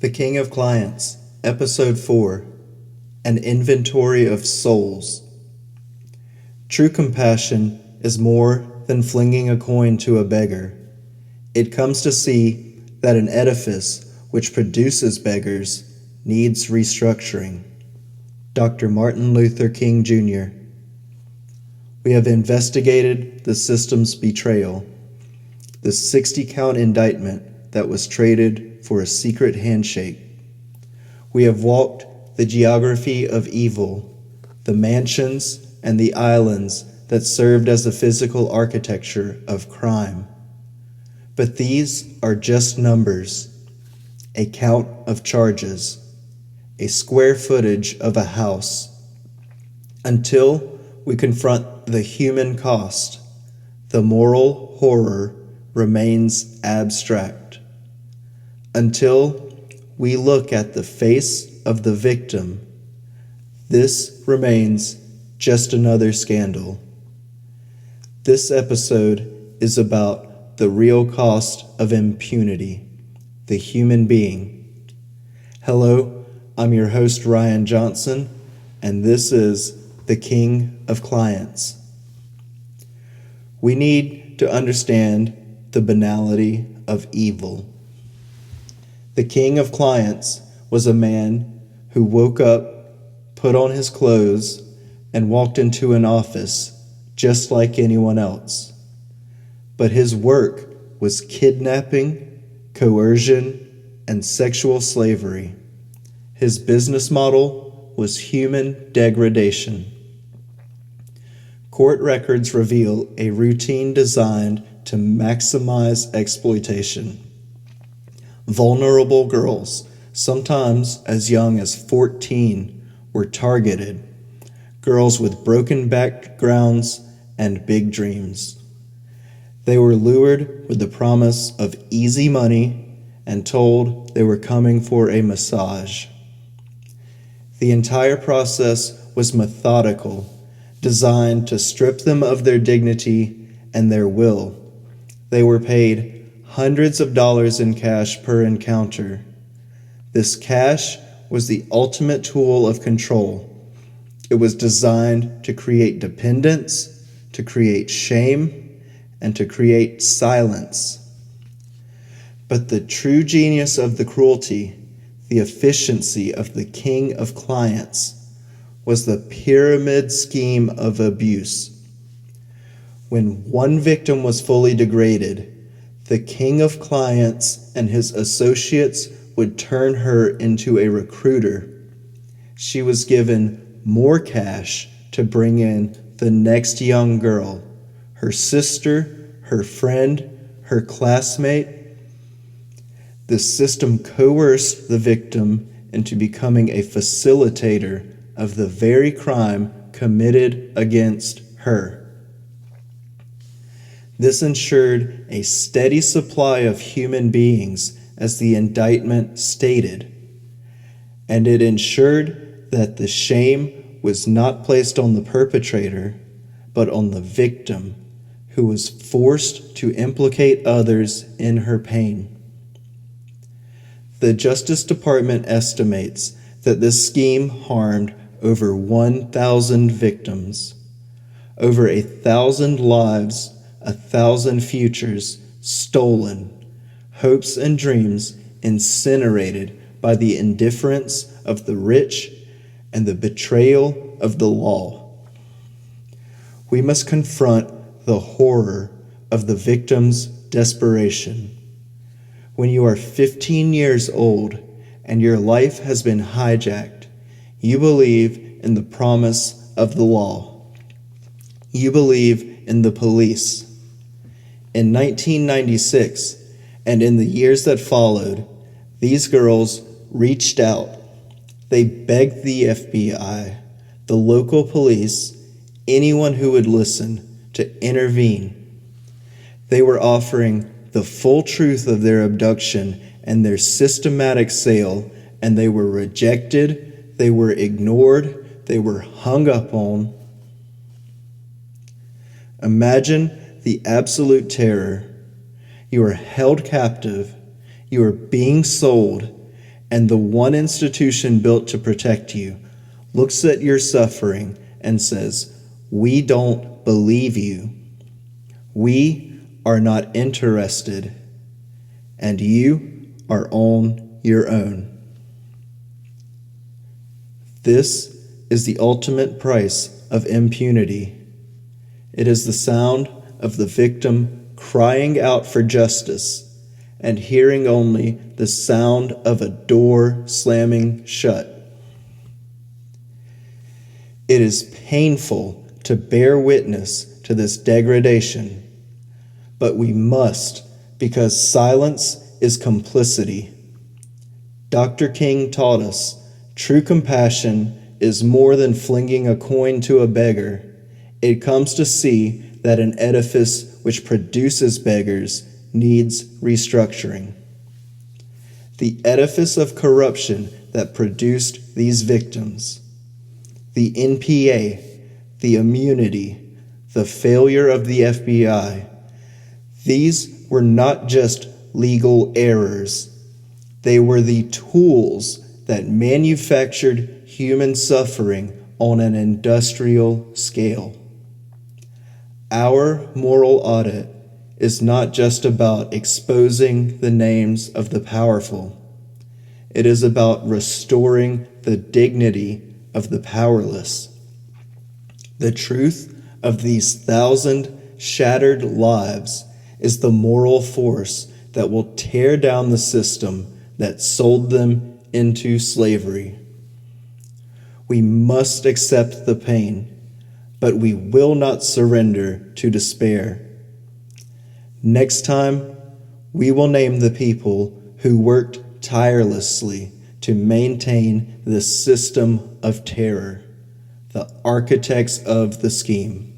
The King of Clients, Episode 4, An Inventory of Souls. True compassion is more than flinging a coin to a beggar. It comes to see that an edifice which produces beggars needs restructuring. Dr. Martin Luther King, Jr. We have investigated the system's betrayal, the 60-count indictment that was traded for a secret handshake. We have walked the geography of evil, the mansions and the islands that served as the physical architecture of crime. But these are just numbers, a count of charges, a square footage of a house. Until we confront the human cost, the moral horror remains abstract. Until we look at the face of the victim, this remains just another scandal. This episode is about the real cost of impunity, the human being. Hello, I'm your host Ryan Johnson, and this is the King of Clients. We need to understand the banality of evil. The King of Clients was a man who woke up, put on his clothes, and walked into an office just like anyone else. But his work was kidnapping, coercion, and sexual slavery. His business model was human degradation. Court records reveal a routine designed to maximize exploitation. Vulnerable girls, sometimes as young as 14, were targeted. Girls with broken backgrounds and big dreams. They were lured with the promise of easy money and told they were coming for a massage. The entire process was methodical, designed to strip them of their dignity and their will. They were paid hundreds of dollars in cash per encounter. This cash was the ultimate tool of control. It was designed to create dependence, to create shame, and to create silence. But the true genius of the cruelty, the efficiency of the King of Clients, was the pyramid scheme of abuse. When one victim was fully degraded, the King of Clients and his associates would turn her into a recruiter. She was given more cash to bring in the next young girl, her sister, her friend, her classmate. The system coerced the victim into becoming a facilitator of the very crime committed against her. This ensured a steady supply of human beings, as the indictment stated, and it ensured that the shame was not placed on the perpetrator, but on the victim, who was forced to implicate others in her pain. The Justice Department estimates that this scheme harmed over 1,000 victims, over 1,000 lives, 1,000 futures stolen, hopes and dreams incinerated by the indifference of the rich and the betrayal of the law. We must confront the horror of the victim's desperation. When you are 15 years old and your life has been hijacked, you believe in the promise of the law. You believe in the police. In 1996, and in the years that followed, these girls reached out. They begged the FBI, the local police, anyone who would listen, to intervene. They were offering the full truth of their abduction and their systematic sale, and they were rejected, they were ignored, they were hung up on. Imagine the absolute terror. You are held captive, you are being sold, And the one institution built to protect you looks at your suffering and says, "We don't believe you. We are not interested, and you are on your own." This is the ultimate price of impunity. It is the sound of the victim crying out for justice and hearing only the sound of a door slamming shut. It is painful to bear witness to this degradation, but we must, because silence is complicity. Dr. King taught us true compassion is more than flinging a coin to a beggar. It comes to see that an edifice which produces beggars needs restructuring. The edifice of corruption that produced these victims, the NPA, the immunity, the failure of the FBI, these were not just legal errors. They were the tools that manufactured human suffering on an industrial scale. Our moral audit is not just about exposing the names of the powerful. It is about restoring the dignity of the powerless. The truth of these 1,000 shattered lives is the moral force that will tear down the system that sold them into slavery. We must accept the pain, but we will not surrender to despair. Next time, we will name the people who worked tirelessly to maintain the system of terror, the architects of the scheme.